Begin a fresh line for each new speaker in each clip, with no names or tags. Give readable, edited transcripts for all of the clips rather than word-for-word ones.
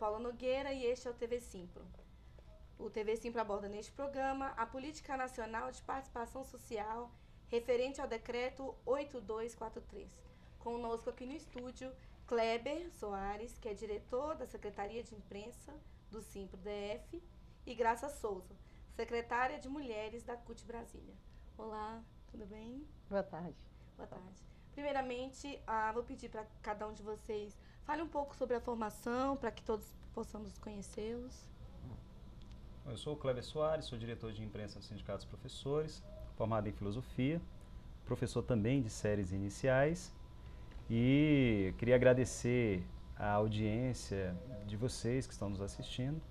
Paula Nogueira e este é o TV Simpro. O TV Simpro aborda neste programa a Política Nacional de Participação Social referente ao Decreto 8243. Conosco aqui no estúdio, Kleber Soares, que é diretor da Secretaria de Imprensa do Simpro DF, e Graça Souza, secretária de Mulheres da CUT Brasília. Olá, tudo bem?
Boa tarde.
Boa tarde. Primeiramente, vou pedir para cada um de vocês fale um pouco sobre a formação, para que todos possamos conhecê-los.
Eu sou o Kleber Soares, sou diretor de imprensa do Sindicato dos Professores, formado em filosofia, professor também de séries iniciais, e queria agradecer a audiência de vocês que estão nos assistindo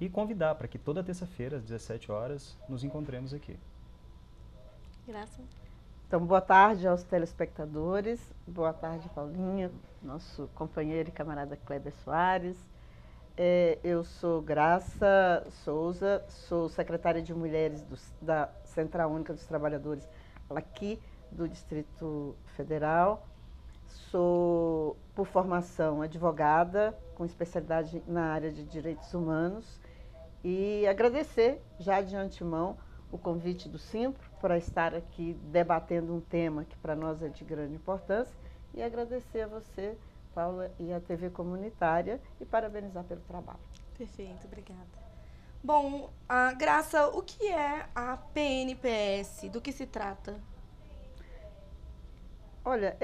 e convidar para que toda terça-feira, às 17 horas, nos encontremos aqui.
Graça.
Então, boa tarde aos telespectadores, boa tarde, Paulinha, nosso companheiro e camarada Kleber Soares. Eu sou Graça Souza, sou secretária de Mulheres da Central Única dos Trabalhadores aqui do Distrito Federal. Sou, por formação, advogada, com especialidade na área de direitos humanos, e agradecer já de antemão o convite do Simpro para estar aqui debatendo um tema que para nós é de grande importância, e agradecer a você, Paula, e a TV Comunitária, e parabenizar pelo trabalho.
Perfeito, obrigada. Bom, Graça, o que é a PNPS? Do que se trata?
Olha,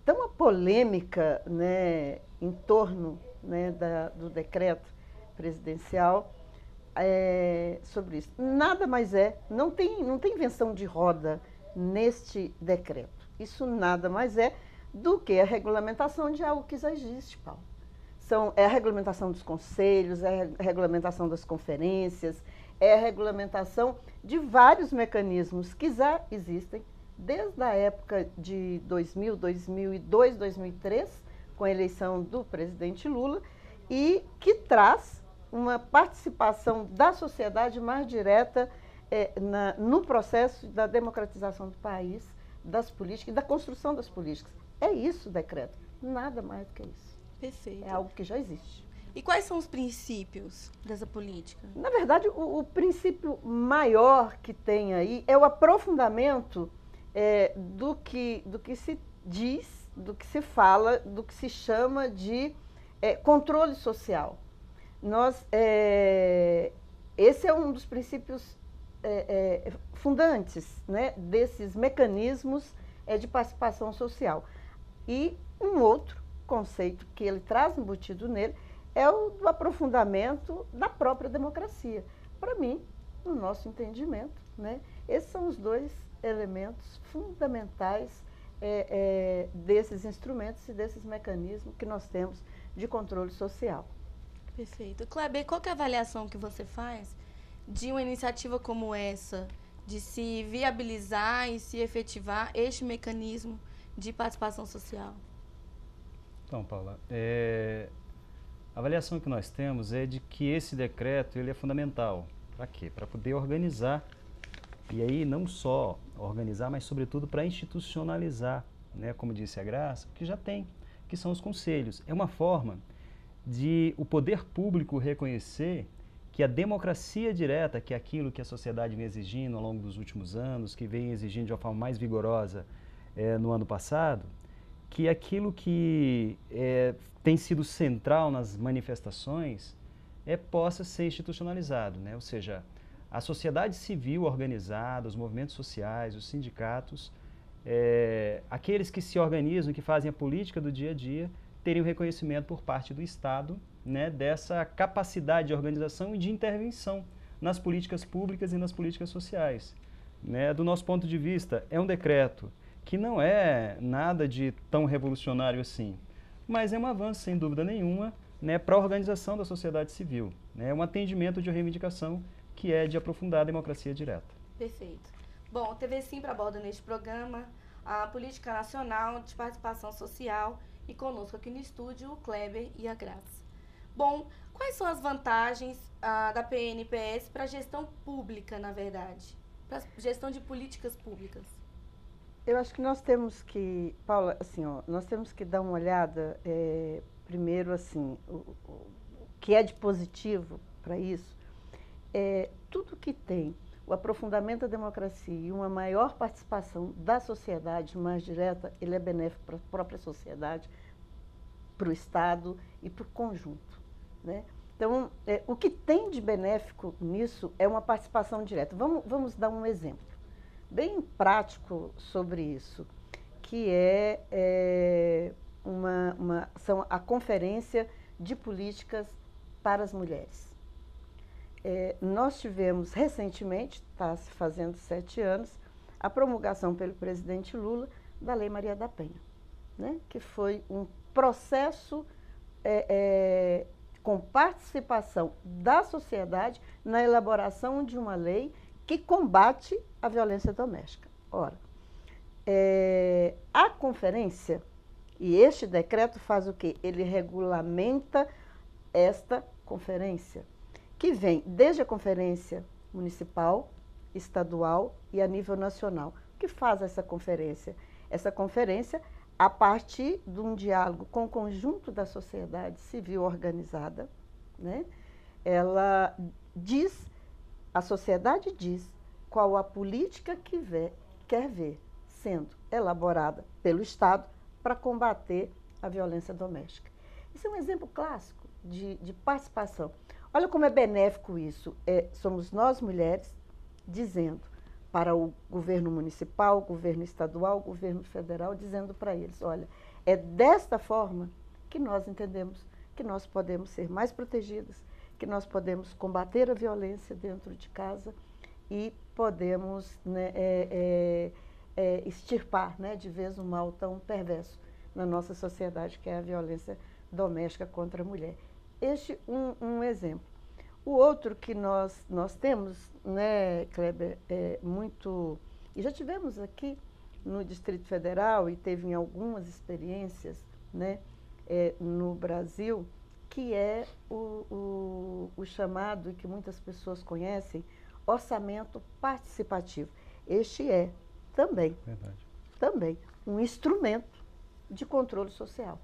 tão uma polêmica, né, em torno, né, do decreto presidencial sobre isso. Nada mais não tem invenção de roda neste decreto. Isso nada mais é do que a regulamentação de algo que já existe, Paulo. É a regulamentação dos conselhos, é a regulamentação das conferências, é a regulamentação de vários mecanismos que já existem desde a época de 2000, 2002, 2003, com a eleição do presidente Lula, e que traz uma participação da sociedade mais direta no processo da democratização do país, das políticas e da construção das políticas. É isso o decreto, nada mais do que isso.
Perfeito.
É algo que já existe.
E quais são os princípios dessa política?
Na verdade, o princípio maior que tem aí é o aprofundamento do que se diz, do que se fala, do que se chama de controle social. Esse é um dos princípios fundantes, né, desses mecanismos de participação social. E um outro conceito que ele traz embutido nele é o do aprofundamento da própria democracia. Para mim, no nosso entendimento, né, esses são os dois elementos fundamentais desses instrumentos e desses mecanismos que nós temos de controle social.
Perfeito. Kleber, qual que é a avaliação que você faz de uma iniciativa como essa, de se viabilizar e se efetivar este mecanismo de participação social?
Então, Paula, a avaliação que nós temos é de que esse decreto ele é fundamental. Para quê? Para poder organizar, e aí não só organizar, mas sobretudo para institucionalizar, né, como disse a Graça, que já tem, que são os conselhos. É uma forma de o poder público reconhecer que a democracia direta, que é aquilo que a sociedade vem exigindo ao longo dos últimos anos, que vem exigindo de uma forma mais vigorosa no ano passado, que aquilo que tem sido central nas manifestações possa ser institucionalizado, né? Ou seja, a sociedade civil organizada, os movimentos sociais, os sindicatos, aqueles que se organizam, que fazem a política do dia a dia, terem o reconhecimento por parte do Estado, né, dessa capacidade de organização e de intervenção nas políticas públicas e nas políticas sociais. Né? Do nosso ponto de vista, é um decreto que não é nada de tão revolucionário assim, mas é um avanço, sem dúvida nenhuma, né, para a organização da sociedade civil. Né? É um atendimento de reivindicação que é de aprofundar a democracia direta.
Perfeito. Bom, a TV Simpro aborda neste programa a Política Nacional de Participação Social e conosco aqui no estúdio o Kleber e a Graça. Bom, quais são as vantagens da PNPS para a gestão pública, na verdade? Para a gestão de políticas públicas?
Eu acho que nós temos que, Paula, assim, nós temos que dar uma olhada, primeiro, assim, o que é de positivo para isso, tudo que tem o aprofundamento da democracia e uma maior participação da sociedade mais direta, ele é benéfico para a própria sociedade, para o Estado e para o conjunto, né? Então, o que tem de benéfico nisso é uma participação direta. Vamos dar um exemplo bem prático sobre isso, que são a Conferência de Políticas para as Mulheres. Nós tivemos recentemente, está se fazendo 7 anos, a promulgação pelo presidente Lula da Lei Maria da Penha, né? Que foi um processo com participação da sociedade na elaboração de uma lei que combate a violência doméstica. Ora, a conferência, e este decreto faz o quê? Ele regulamenta esta conferência, que vem desde a conferência municipal, estadual e a nível nacional. O que faz essa conferência? Essa conferência, a partir de um diálogo com o conjunto da sociedade civil organizada, né? A sociedade diz qual a política que quer ver sendo elaborada pelo Estado para combater a violência doméstica. Esse é um exemplo clássico de participação. Olha como é benéfico isso. Somos nós, mulheres, dizendo para o governo municipal, o governo estadual, o governo federal, dizendo para eles, olha, é desta forma que nós entendemos que nós podemos ser mais protegidas, que nós podemos combater a violência dentro de casa e podemos, né, extirpar, né, de vez um mal tão perverso na nossa sociedade, que é a violência doméstica contra a mulher. Este um exemplo. O outro que nós temos, né, Kleber, muito... E já tivemos aqui no Distrito Federal e teve em algumas experiências, né, no Brasil, que é o chamado, que muitas pessoas conhecem, orçamento participativo. Este é também um instrumento de controle social.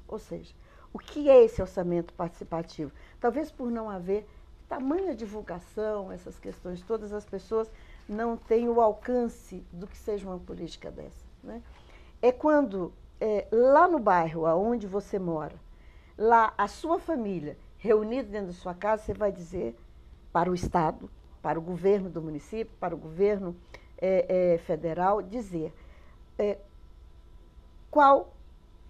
Ou seja, o que é esse orçamento participativo? Talvez por não haver tamanha divulgação, essas questões todas, as pessoas não têm o alcance do que seja uma política dessa, né? É quando, lá no bairro onde você mora, lá a sua família, reunida dentro da sua casa, você vai dizer para o Estado, para o governo do município, para o governo federal, dizer qual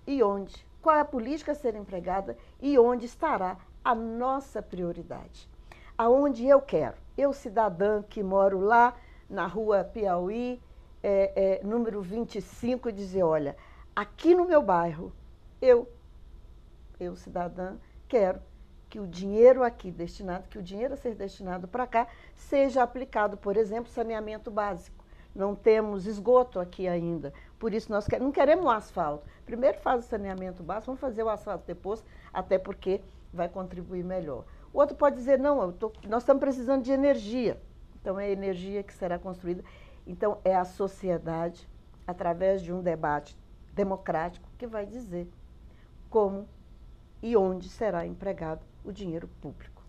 e onde, qual é a política a ser empregada e onde estará a nossa prioridade. Aonde eu quero, eu cidadã que moro lá na rua Piauí, número 25, dizer, olha, aqui no meu bairro, eu cidadã, quero que o dinheiro aqui destinado, que o dinheiro a ser destinado para cá, seja aplicado, por exemplo, saneamento básico. Não temos esgoto aqui ainda, por isso nós não queremos o asfalto. Primeiro faz o saneamento básico, vamos fazer o asfalto depois, até porque vai contribuir melhor. O outro pode dizer, não, nós estamos precisando de energia. Então, é a energia que será construída. Então, é a sociedade, através de um debate democrático, que vai dizer como e onde será empregado o dinheiro público.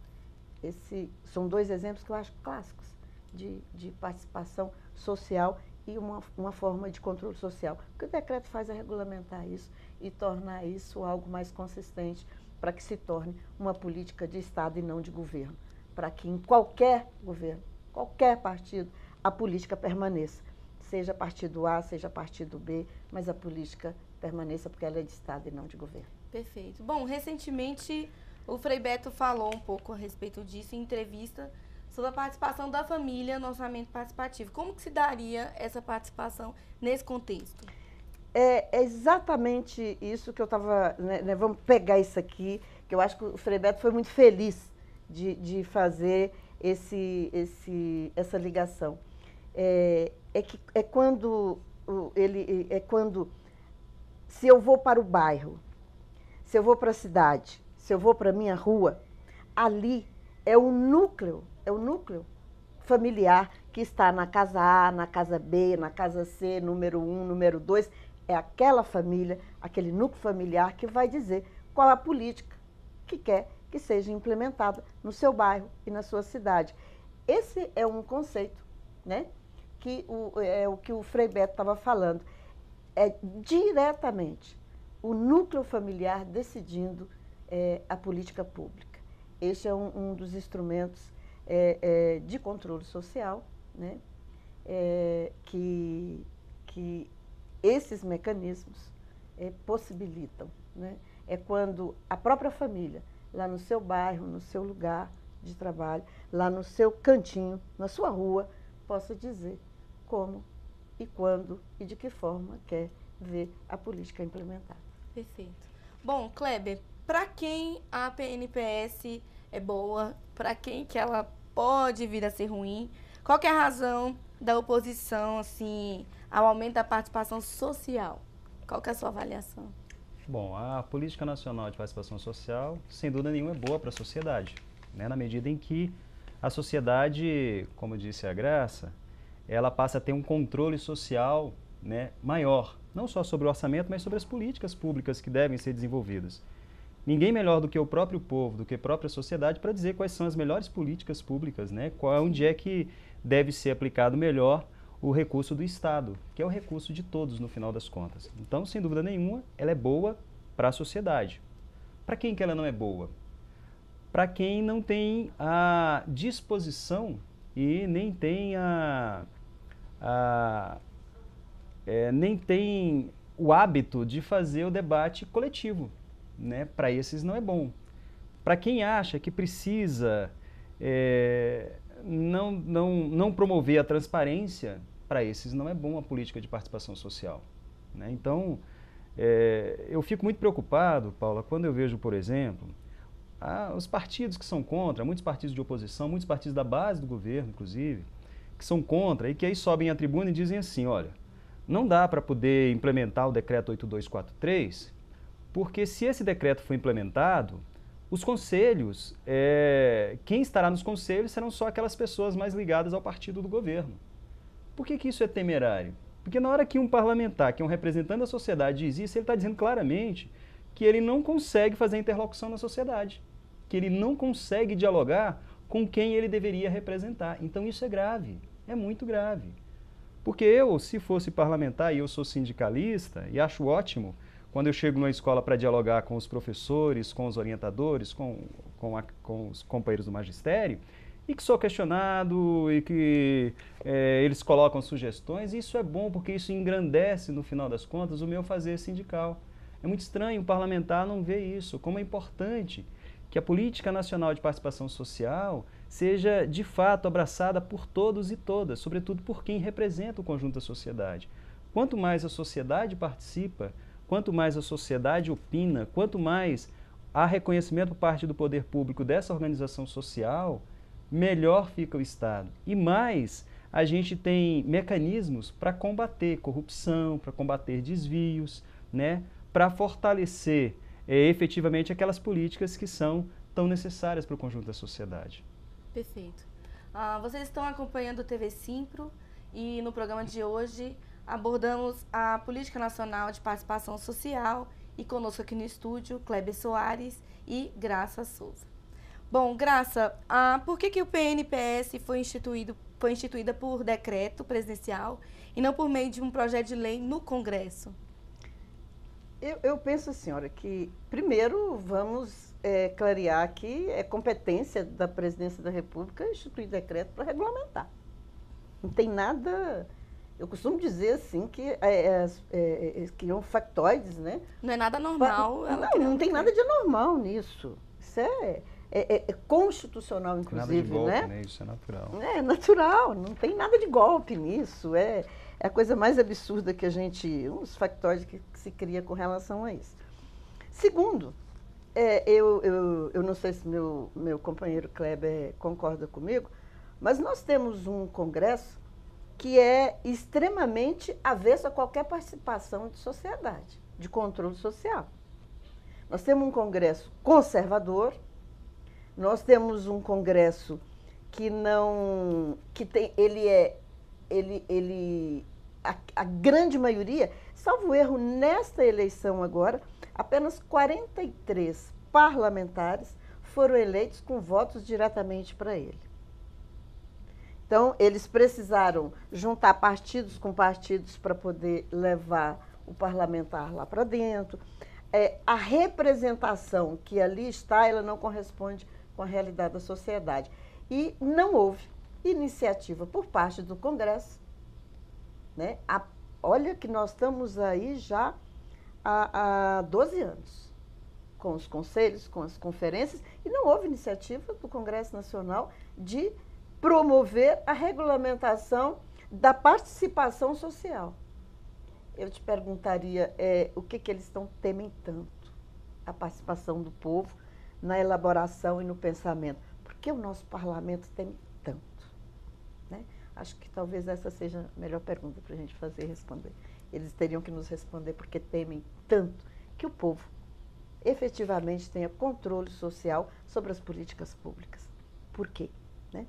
Esses são 2 exemplos que eu acho clássicos de participação social e uma forma de controle social. O que o decreto faz é regulamentar isso e tornar isso algo mais consistente, para que se torne uma política de Estado e não de governo, para que em qualquer governo, qualquer partido, a política permaneça, seja partido A, seja partido B, mas a política permaneça porque ela é de Estado e não de governo.
Perfeito. Bom, recentemente o Frei Beto falou um pouco a respeito disso em entrevista sobre a participação da família no orçamento participativo. Como que se daria essa participação nesse contexto?
É exatamente isso que eu estava... Né, vamos pegar isso aqui, que eu acho que o Frei Beto foi muito feliz de fazer essa ligação. Quando se eu vou para o bairro, se eu vou para a cidade, se eu vou para a minha rua, ali é o núcleo familiar que está na casa A, na casa B, na casa C, número 1, número 2, é aquela família, aquele núcleo familiar que vai dizer qual a política que quer que que seja implementada no seu bairro e na sua cidade. Esse é um conceito, né, que é o que o Frei Beto estava falando. É diretamente o núcleo familiar decidindo a política pública. Este é um dos instrumentos de controle social, né, que esses mecanismos possibilitam, né? É quando a própria família, lá no seu bairro, no seu lugar de trabalho, lá no seu cantinho, na sua rua, possa dizer como e quando e de que forma quer ver a política implementada.
Perfeito. Bom, Kleber, para quem a PNPS é boa, para quem que ela pode vir a ser ruim, qual que é a razão da oposição, assim, ao aumento da participação social? Qual que é a sua avaliação?
Bom, a Política Nacional de Participação Social, sem dúvida nenhuma, é boa para a sociedade, né? Na medida em que a sociedade, como disse a Graça, ela passa a ter um controle social, né, maior, não só sobre o orçamento, mas sobre as políticas públicas que devem ser desenvolvidas. Ninguém melhor do que o próprio povo, do que a própria sociedade, para dizer quais são as melhores políticas públicas, né? Onde é que deve ser aplicado melhor o recurso do Estado, que é o recurso de todos no final das contas. Então, sem dúvida nenhuma, ela é boa para a sociedade. Para quem que ela não é boa? Para quem não tem a disposição e nem tem nem tem o hábito de fazer o debate coletivo, né? Para esses não é bom. Para quem acha que precisa não promover a transparência, para esses não é bom a política de participação social, né? Então, eu fico muito preocupado, Paula, quando eu vejo, por exemplo, os partidos que são contra, muitos partidos de oposição, muitos partidos da base do governo, inclusive, que são contra e que aí sobem à tribuna e dizem assim, olha, não dá para poder implementar o decreto 8243, porque se esse decreto for implementado, os conselhos, quem estará nos conselhos serão só aquelas pessoas mais ligadas ao partido do governo. Por que isso é temerário? Porque na hora que um parlamentar, que é um representante da sociedade, diz isso, ele está dizendo claramente que ele não consegue fazer interlocução na sociedade, que ele não consegue dialogar com quem ele deveria representar. Então isso é grave, é muito grave. Porque eu, se fosse parlamentar e eu sou sindicalista, e acho ótimo, quando eu chego numa escola para dialogar com os professores, com os orientadores, com os companheiros do magistério, e que sou questionado e que eles colocam sugestões, e isso é bom porque isso engrandece, no final das contas, o meu fazer sindical. É muito estranho o parlamentar não ver isso, como é importante que a Política Nacional de Participação Social seja, de fato, abraçada por todos e todas, sobretudo por quem representa o conjunto da sociedade. Quanto mais a sociedade participa, quanto mais a sociedade opina, quanto mais há reconhecimento por parte do poder público dessa organização social, melhor fica o Estado. E mais, a gente tem mecanismos para combater corrupção, para combater desvios, né? Para fortalecer efetivamente aquelas políticas que são tão necessárias para o conjunto da sociedade.
Perfeito. Vocês estão acompanhando o TV Simpro e no programa de hoje abordamos a Política Nacional de Participação Social e conosco aqui no estúdio, Kleber Soares e Graça Souza. Bom, Graça, por que o PNPS foi instituída por decreto presidencial e não por meio de um projeto de lei no Congresso?
Eu penso, senhora, que primeiro vamos clarear que é competência da Presidência da República instituir decreto para regulamentar. Não tem nada... Eu costumo dizer assim que criam factoides, né?
Não é nada normal.
Não tem nada de anormal nisso. Isso é constitucional, inclusive,
nada de golpe,
né?
Isso é natural.
É natural, não tem nada de golpe nisso. É a coisa mais absurda que a gente... Uns factóides que se cria com relação a isso. Segundo, eu não sei se meu companheiro Kleber concorda comigo, mas nós temos um Congresso que é extremamente avesso a qualquer participação de sociedade, de controle social. Nós temos um Congresso conservador, nós temos um Congresso que não... que tem, a grande maioria, salvo erro, nesta eleição agora, apenas 43 parlamentares foram eleitos com votos diretamente para ele. Então, eles precisaram juntar partidos com partidos para poder levar o parlamentar lá para dentro. A representação que ali está, ela não corresponde com a realidade da sociedade. E não houve iniciativa por parte do Congresso, né? Olha que nós estamos aí já há 12 anos, com os conselhos, com as conferências, e não houve iniciativa do Congresso Nacional de promover a regulamentação da participação social. Eu te perguntaria o que eles temem tanto, a participação do povo na elaboração e no pensamento. Por que o nosso parlamento teme tanto? Né? Acho que talvez essa seja a melhor pergunta para a gente fazer e responder. Eles teriam que nos responder porque temem tanto que o povo efetivamente tenha controle social sobre as políticas públicas. Por quê? Né?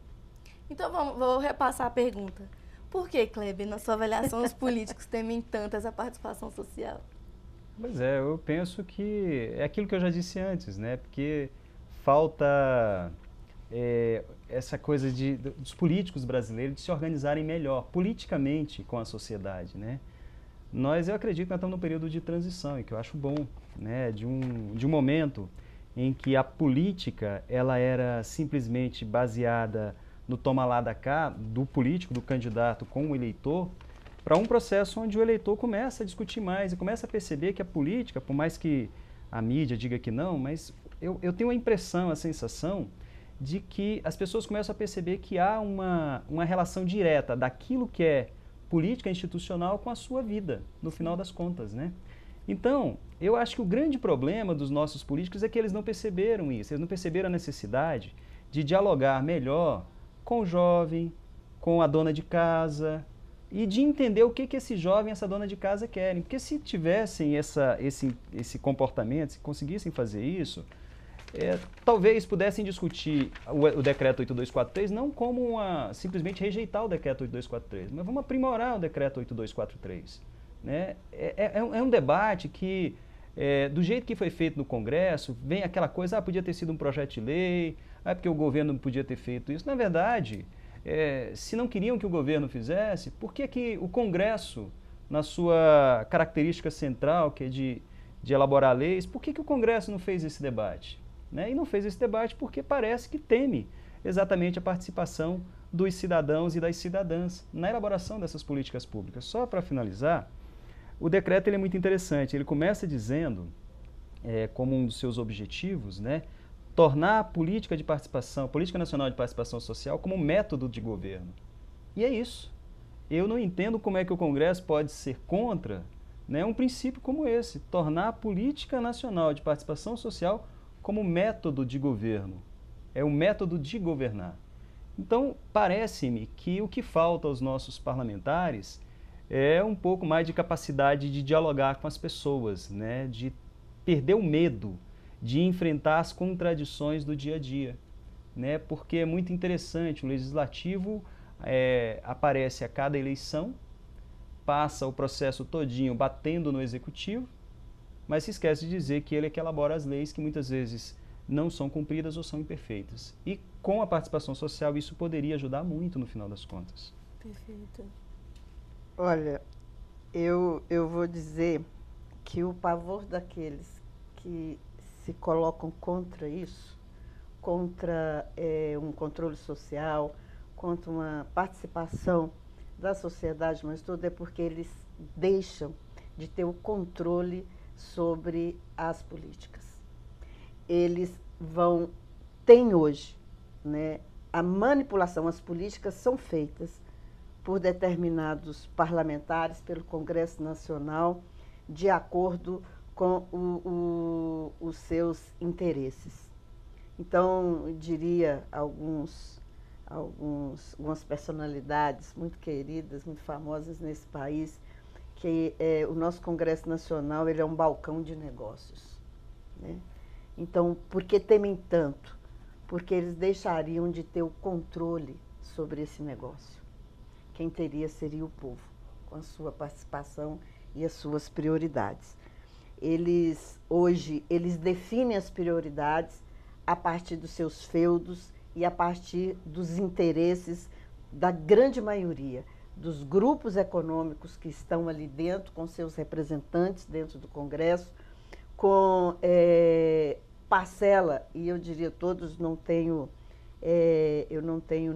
Então, vou repassar a pergunta. Por que, Kleber, na sua avaliação, os políticos temem tanto essa participação social?
Pois é, eu penso que é aquilo que eu já disse antes, né? Porque falta essa coisa dos políticos brasileiros de se organizarem melhor, politicamente, com a sociedade, né? Eu acredito que nós estamos num período de transição, e que eu acho bom, né? De um momento em que a política, ela era simplesmente baseada no toma lá da cá, do político, do candidato com o eleitor, para um processo onde o eleitor começa a discutir mais e começa a perceber que a política, por mais que a mídia diga que não, mas eu tenho a impressão, a sensação de que as pessoas começam a perceber que há uma relação direta daquilo que é política institucional com a sua vida, no final das contas, né? Então, eu acho que o grande problema dos nossos políticos é que eles não perceberam isso, eles não perceberam a necessidade de dialogar melhor com o jovem, com a dona de casa, e de entender o que esse jovem e essa dona de casa querem. Porque se tivessem esse comportamento, se conseguissem fazer isso, talvez pudessem discutir o decreto 8243 não como simplesmente rejeitar o decreto 8243, mas vamos aprimorar o decreto 8243. Né? É um debate que, do jeito que foi feito no Congresso, vem aquela coisa, podia ter sido um projeto de lei, porque o governo não podia ter feito isso. Na verdade, se não queriam que o governo fizesse, por que o Congresso, na sua característica central, que é de elaborar leis, por que o Congresso não fez esse debate? Né? E não fez esse debate porque parece que teme exatamente a participação dos cidadãos e das cidadãs na elaboração dessas políticas públicas. Só para finalizar, o decreto ele é muito interessante. Ele começa dizendo, como um dos seus objetivos, né, tornar a política de participação, a Política Nacional de Participação Social, como método de governo. E é isso. Eu não entendo como é que o Congresso pode ser contra, né, um princípio como esse, tornar a Política Nacional de Participação Social como método de governo. É um método de governar. Então, parece-me que o que falta aos nossos parlamentares é um pouco mais de capacidade de dialogar com as pessoas, né, de perder o medo de enfrentar as contradições do dia a dia, né? Porque é muito interessante, o legislativo aparece a cada eleição, passa o processo todinho batendo no executivo, mas se esquece de dizer que ele é que elabora as leis que muitas vezes não são cumpridas ou são imperfeitas. E com a participação social isso poderia ajudar muito no final das contas.
Perfeito.
Olha, eu vou dizer que o pavor daqueles que se colocam contra isso, contra um controle social, contra uma participação da sociedade, mas tudo é porque eles deixam de ter o controle sobre as políticas. Eles têm hoje, né, a manipulação, as políticas são feitas por determinados parlamentares, pelo Congresso Nacional, de acordo com os seus interesses. Então, diria algumas personalidades muito queridas, muito famosas nesse país, que o nosso Congresso Nacional ele é um balcão de negócios. Né? Então, por que temem tanto? Porque eles deixariam de ter o controle sobre esse negócio. Quem teria seria o povo, com a sua participação e as suas prioridades. Hoje, eles definem as prioridades a partir dos seus feudos e a partir dos interesses da grande maioria dos grupos econômicos que estão ali dentro, com seus representantes dentro do Congresso, com parcela, e eu diria todos, eu não tenho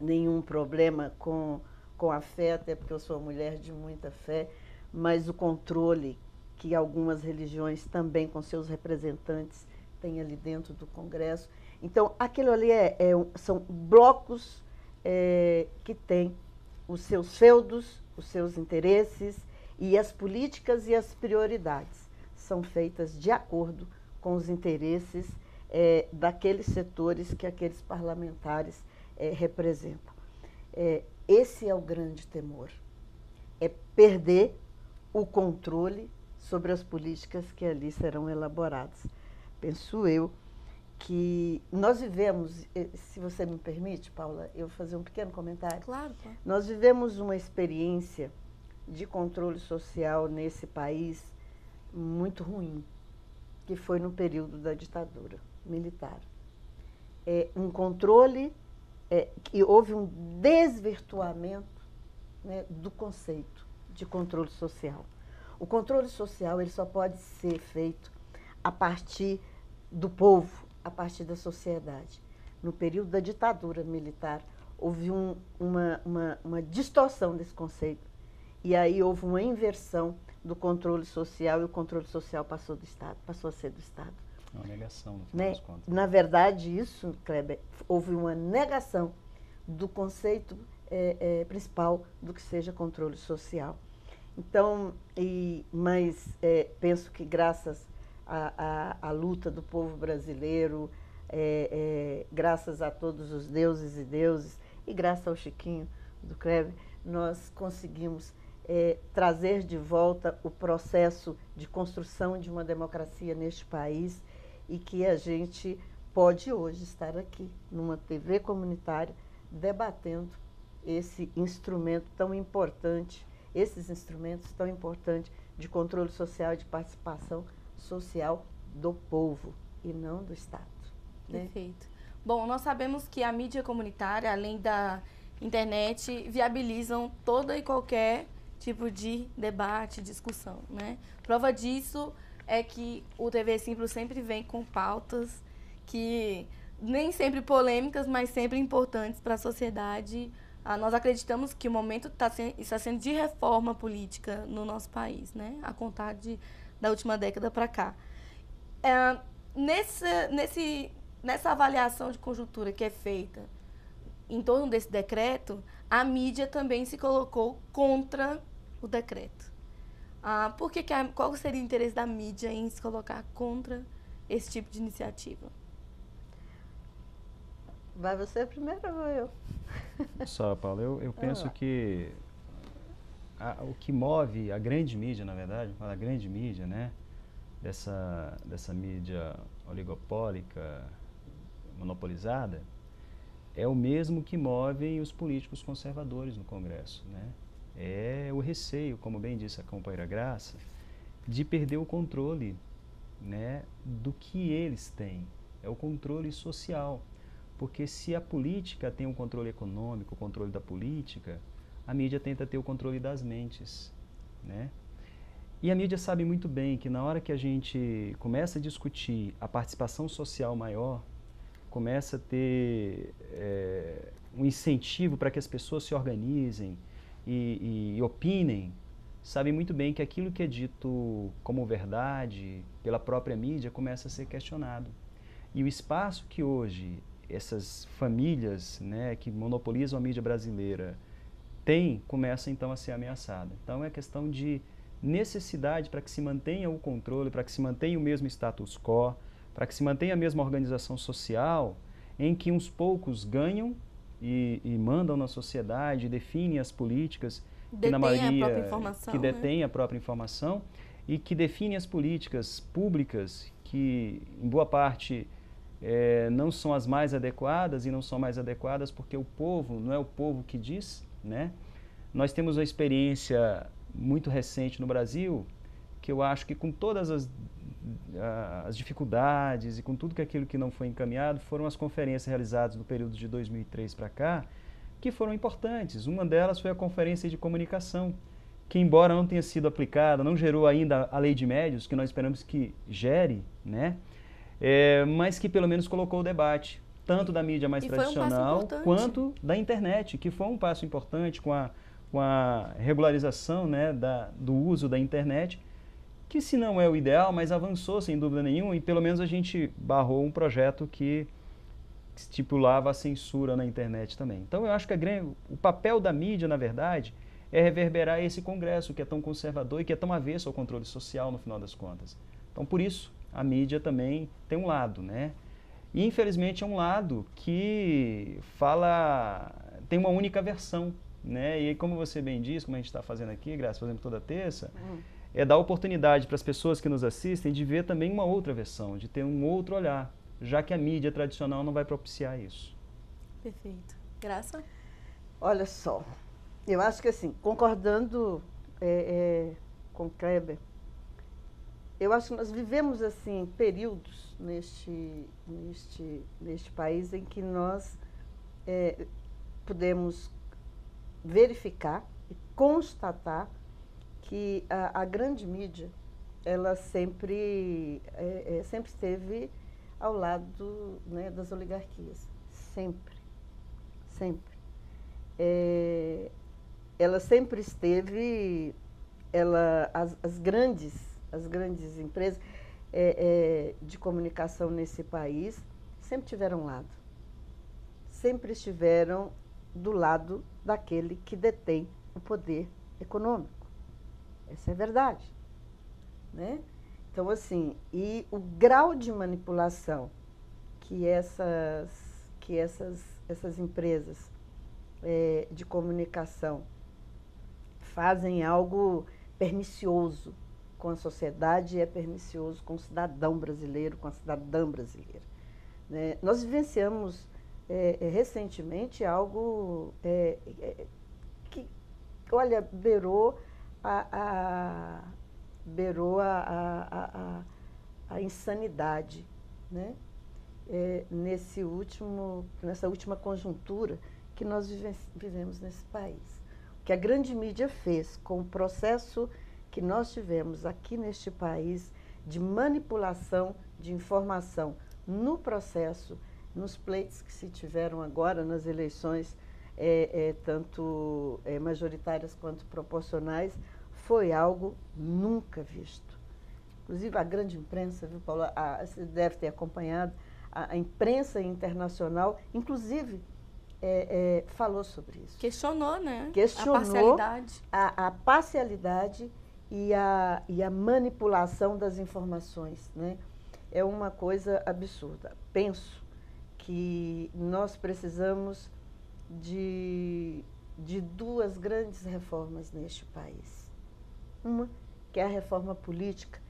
nenhum problema com a fé, até porque eu sou mulher de muita fé, mas o controle que algumas religiões também, com seus representantes, têm ali dentro do Congresso. Então, aquilo ali são blocos que têm os seus feudos, os seus interesses, e as políticas e as prioridades são feitas de acordo com os interesses daqueles setores que aqueles parlamentares representam. Esse é o grande temor, é perder o controle sobre as políticas que ali serão elaboradas. Penso eu que nós vivemos, se você me permite, Paula, eu vou fazer um pequeno comentário.
Claro, claro.
Nós vivemos uma experiência de controle social nesse país muito ruim, que foi no período da ditadura militar. Um controle, que houve um desvirtuamento, né, do conceito de controle social. O controle social ele só pode ser feito a partir do povo, a partir da sociedade. No período da ditadura militar, houve uma distorção desse conceito. E aí houve uma inversão do controle social, e o controle social passou a ser do Estado.
Uma negação, no final das contas.
Na verdade, isso, Kleber, houve uma negação do conceito principal do que seja controle social. Então, mas penso que graças à luta do povo brasileiro, graças a todos os deuses e deuses, e graças ao Chiquinho do Kleber, nós conseguimos trazer de volta o processo de construção de uma democracia neste país, e que a gente pode hoje estar aqui, numa TV comunitária, debatendo esse instrumento tão importante, esses instrumentos tão importantes de controle social e de participação social do povo e não do Estado. Né?
Perfeito. Bom, nós sabemos que a mídia comunitária, além da internet, viabilizam toda e qualquer tipo de debate, discussão, né? Prova disso é que o TV Simplo sempre vem com pautas que nem sempre polêmicas, mas sempre importantes para a sociedade. Nós acreditamos que o momento está sendo de reforma política no nosso país, né? A contar da última década para cá. Nessa avaliação de conjuntura que é feita em torno desse decreto, a mídia também se colocou contra o decreto. Qual seria o interesse da mídia em se colocar contra esse tipo de iniciativa?
Vai você primeiro ou vou eu?
Só, Paulo, eu penso que o que move a grande mídia, na verdade, a grande mídia, né, dessa mídia oligopólica, monopolizada, é o mesmo que movem os políticos conservadores no Congresso, né? É o receio, como bem disse a companheira Graça, de perder o controle, né, do que eles têm. É o controle social. Porque se a política tem um controle econômico, o controle da política, a mídia tenta ter o controle das mentes, né? E a mídia sabe muito bem que na hora que a gente começa a discutir a participação social maior, começa a ter um incentivo para que as pessoas se organizem e opinem, sabe muito bem que aquilo que é dito como verdade pela própria mídia começa a ser questionado. E o espaço que hoje essas famílias, né, que monopolizam a mídia brasileira começa então a ser ameaçada. Então é questão de necessidade para que se mantenha o controle, para que se mantenha o mesmo status quo, para que se mantenha a mesma organização social, em que uns poucos ganham e mandam na sociedade, definem as políticas, que na maioria que detêm a própria informação, e que definem as políticas públicas que, em boa parte, não são as mais adequadas, e não são mais adequadas porque o povo, não é o povo que diz, né? Nós temos uma experiência muito recente no Brasil, que eu acho que com todas as as dificuldades e com tudo aquilo que não foi encaminhado, foram as conferências realizadas no período de 2003 para cá, que foram importantes. Uma delas foi a Conferência de Comunicação, que embora não tenha sido aplicada, não gerou ainda a Lei de Médios, que nós esperamos que gere, né? Mas que pelo menos colocou o debate, tanto da mídia mais tradicional, quanto da internet, que foi um passo importante com a regularização, né, do uso da internet, que se não é o ideal, mas avançou sem dúvida nenhuma, e pelo menos a gente barrou um projeto que estipulava a censura na internet também. Então eu acho que o papel da mídia, na verdade, é reverberar esse Congresso que é tão conservador e que é tão avesso ao controle social no final das contas. Então por isso a mídia também tem um lado, né? E infelizmente é um lado que tem uma única versão, né? E como você bem diz, como a gente está fazendo aqui, Graça, fazendo toda terça, é dar oportunidade para as pessoas que nos assistem de ver também uma outra versão, de ter um outro olhar, já que a mídia tradicional não vai propiciar isso.
Perfeito. Graça?
Olha só, eu acho que assim, concordando com Kleber, eu acho que nós vivemos assim períodos neste país em que nós pudemos verificar e constatar que a grande mídia, ela sempre esteve ao lado, né, das oligarquias. Sempre. Sempre. Ela sempre esteve, as grandes empresas de comunicação nesse país sempre tiveram lado. Sempre estiveram do lado daquele que detém o poder econômico. Essa é a verdade, né? Então, assim, e o grau de manipulação que essas empresas de comunicação fazem algo pernicioso com a sociedade, é pernicioso com o cidadão brasileiro, com a cidadã brasileira, né? Nós vivenciamos recentemente algo que, olha, beirou a insanidade, né? Nessa última conjuntura que nós vivemos nesse país. O que a grande mídia fez com o processo que nós tivemos aqui neste país de manipulação de informação no processo, nos pleitos que se tiveram agora nas eleições, tanto majoritárias quanto proporcionais, foi algo nunca visto. Inclusive a grande imprensa, viu, Paulo? Você deve ter acompanhado, a imprensa internacional, inclusive, falou sobre isso.
Questionou, né?
Questionou
a parcialidade.
A parcialidade e a manipulação das informações, né? É uma coisa absurda. Penso que nós precisamos de duas grandes reformas neste país. Uma, que é a reforma política,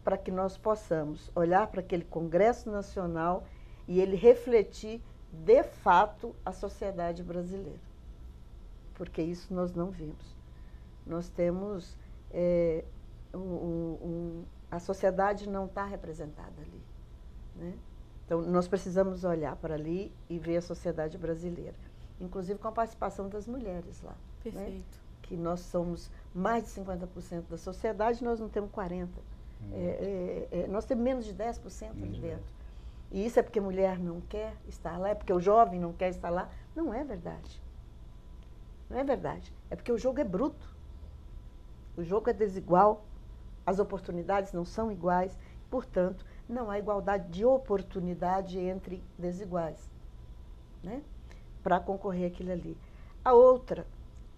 para que nós possamos olhar para aquele Congresso Nacional e ele refletir, de fato, a sociedade brasileira. Porque isso nós não vimos. Nós temos... a sociedade não está representada ali, né? Então, nós precisamos olhar para ali e ver a sociedade brasileira. Inclusive com a participação das mulheres lá.
Perfeito.
Né? Que nós somos mais de 50% da sociedade, nós não temos 40%. Nós temos menos de 10% ali dentro. E isso é porque a mulher não quer estar lá, é porque o jovem não quer estar lá. Não é verdade. Não é verdade. É porque o jogo é bruto. O jogo é desigual, as oportunidades não são iguais, portanto, não há igualdade de oportunidade entre desiguais, né? Para concorrer aquilo ali. A outra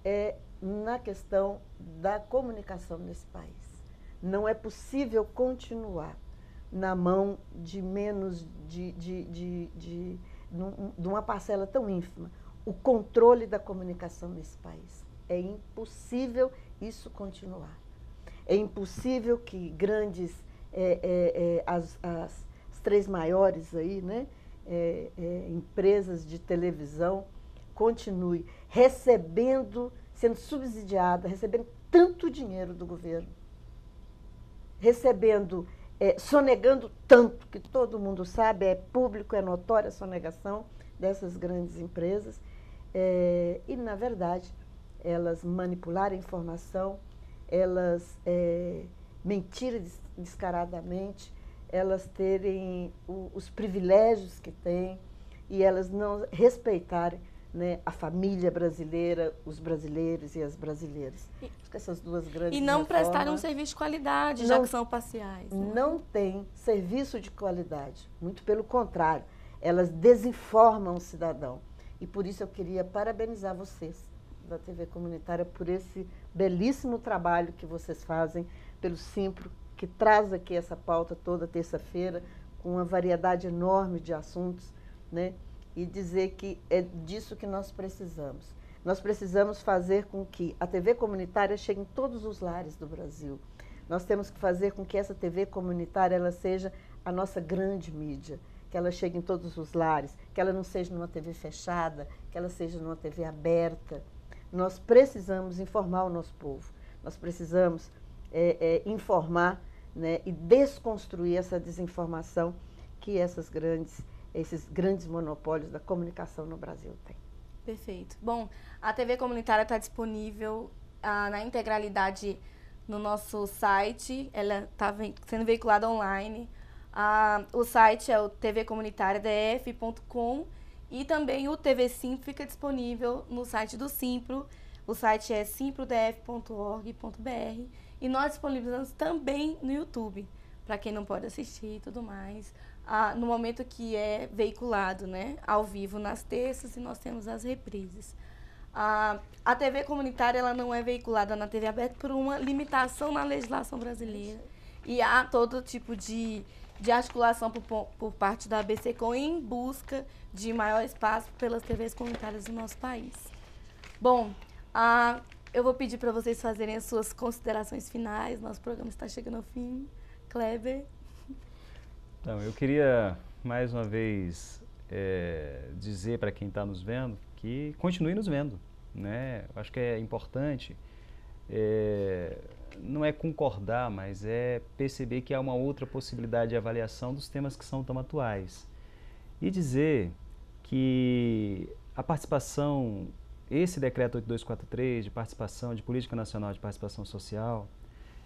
é na questão da comunicação nesse país. Não é possível continuar na mão de menos de uma parcela tão ínfima o controle da comunicação nesse país. É impossível isso continuar. É impossível que grandes, as três maiores aí, né, empresas de televisão continuem recebendo, sendo subsidiada, recebendo tanto dinheiro do governo, recebendo sonegando tanto, que todo mundo sabe, é público, é notória a sonegação dessas grandes empresas. E, na verdade, elas manipularam a informação, elas mentirem descaradamente, elas terem os privilégios que têm e elas não respeitarem, né, a família brasileira, os brasileiros e as brasileiras. Acho que essas duas grandes
E não
reformas,
prestarem um serviço de qualidade,
não,
já que são parciais. Né?
não tem serviço de qualidade, muito pelo contrário, elas desinformam o cidadão. E por isso eu queria parabenizar vocês da TV Comunitária por esse belíssimo trabalho que vocês fazem pelo Simpro, que traz aqui essa pauta toda terça-feira, com uma variedade enorme de assuntos, né? E dizer que é disso que nós precisamos. Nós precisamos fazer com que a TV comunitária chegue em todos os lares do Brasil. Nós temos que fazer com que essa TV comunitária ela seja a nossa grande mídia, que ela chegue em todos os lares, que ela não seja numa TV fechada, que ela seja numa TV aberta. Nós precisamos informar o nosso povo, nós precisamos informar, né, e desconstruir essa desinformação que esses grandes monopólios da comunicação no Brasil têm.
Perfeito. Bom, a TV comunitária está disponível na integralidade no nosso site, ela está sendo veiculada online. O site é o tvcomunitariadf.com e também o TV Simpro fica disponível no site do Simpro. O site é simprodf.org.br e nós disponibilizamos também no YouTube, para quem não pode assistir e tudo mais. No momento que é veiculado, né, ao vivo nas terças, e nós temos as reprises. A TV comunitária ela não é veiculada na TV aberta por uma limitação na legislação brasileira. E há todo tipo de articulação por parte da ABCCom em busca de maior espaço pelas TVs comunitárias do nosso país. Bom, eu vou pedir para vocês fazerem as suas considerações finais. Nosso programa está chegando ao fim. Kleber?
Então, eu queria mais uma vez dizer para quem está nos vendo que continue nos vendo, né? Eu acho que é importante, não é concordar, mas é perceber que há uma outra possibilidade de avaliação dos temas que são tão atuais. E dizer que a participação, esse decreto 8243 de participação, de política nacional de participação social,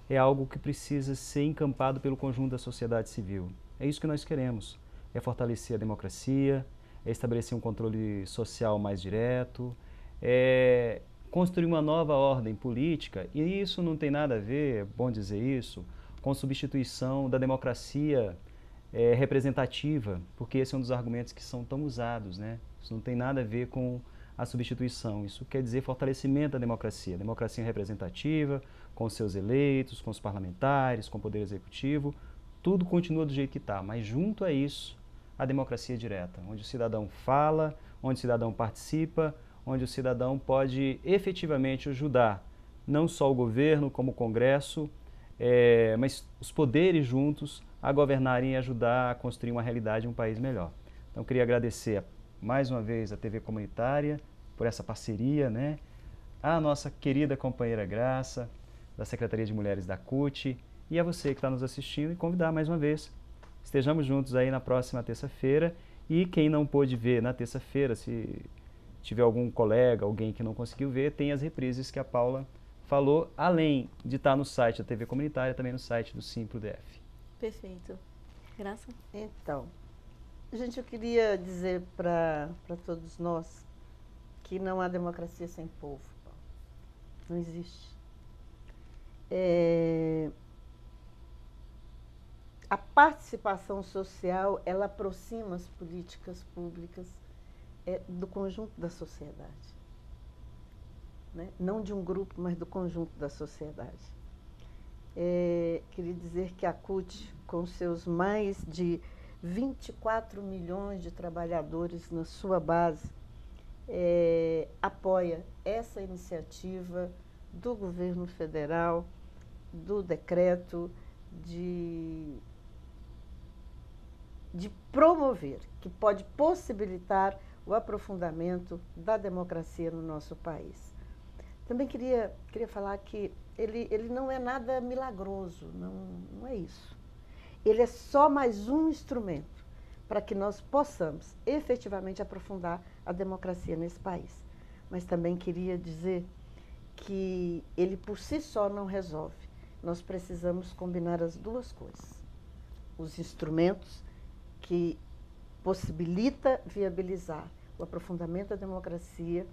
é algo que precisa ser encampado pelo conjunto da sociedade civil. É isso que nós queremos, é fortalecer a democracia, é estabelecer um controle social mais direto, é construir uma nova ordem política, e isso não tem nada a ver, é bom dizer isso, com substituição da democracia representativa, porque esse é um dos argumentos que são tão usados, né? Isso não tem nada a ver com a substituição, isso quer dizer fortalecimento da democracia representativa, com seus eleitos, com os parlamentares, com o poder executivo, tudo continua do jeito que está, mas junto a isso, a democracia direta, onde o cidadão fala, onde o cidadão participa, onde o cidadão pode efetivamente ajudar, não só o governo, como o Congresso, mas os poderes juntos a governarem e ajudar a construir uma realidade, um país melhor. Então, eu queria agradecer mais uma vez a TV Comunitária por essa parceria, né? A nossa querida companheira Graça, da Secretaria de Mulheres da CUT, e a você que está nos assistindo, e convidar mais uma vez. Estejamos juntos aí na próxima terça-feira, e quem não pôde ver na terça-feira, se tiver algum colega, alguém que não conseguiu ver, tem as reprises que a Paula falou, além de estar no site da TV Comunitária, também no site do Simpro DF.
Perfeito. Graça?
Então, gente, eu queria dizer para todos nós que não há democracia sem povo. Não existe. A participação social, ela aproxima as políticas públicas do conjunto da sociedade. Né? Não de um grupo, mas do conjunto da sociedade. Queria dizer que a CUT, com seus mais de 24 milhões de trabalhadores na sua base, apoia essa iniciativa do governo federal, do decreto de promover, que pode possibilitar o aprofundamento da democracia no nosso país. Também queria falar que ele não é nada milagroso, não é isso. ele é só mais um instrumento para que nós possamos efetivamente aprofundar a democracia nesse país. Mas também queria dizer que ele por si só não resolve. Nós precisamos combinar as duas coisas. Os instrumentos que possibilita viabilizar o aprofundamento da democracia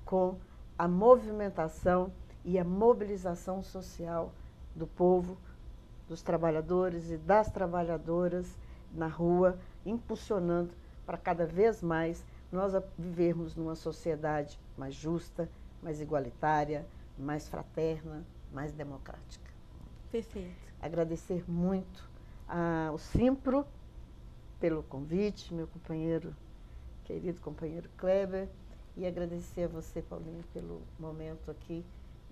com a movimentação e a mobilização social do povo, dos trabalhadores e das trabalhadoras na rua, impulsionando para cada vez mais nós vivermos numa sociedade mais justa, mais igualitária, mais fraterna, mais democrática.
Perfeito.
Agradecer muito ao Simpro pelo convite, meu companheiro, querido companheiro Kleber, e agradecer a você, Paulinho, pelo momento aqui,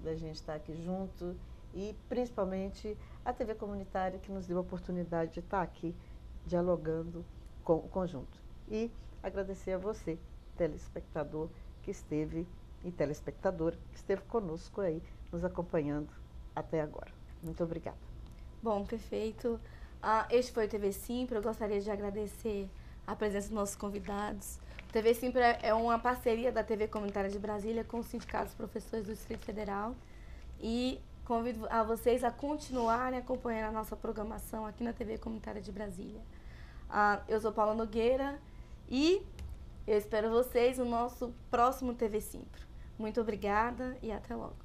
da gente estar aqui junto, e principalmente a TV Comunitária, que nos deu a oportunidade de estar aqui dialogando com o conjunto. E agradecer a você, telespectador, que esteve, e telespectadora, que esteve conosco aí, nos acompanhando até agora. Muito obrigada.
Bom, perfeito. Este foi o TV Simpro. Eu gostaria de agradecer a presença dos nossos convidados. O TV Simpro é uma parceria da TV Comunitária de Brasília com os sindicatos professores do Distrito Federal. E convido a vocês a continuarem acompanhando a nossa programação aqui na TV Comunitária de Brasília. Eu sou Paula Nogueira e eu espero vocês no nosso próximo TV Simpro. Muito obrigada e até logo.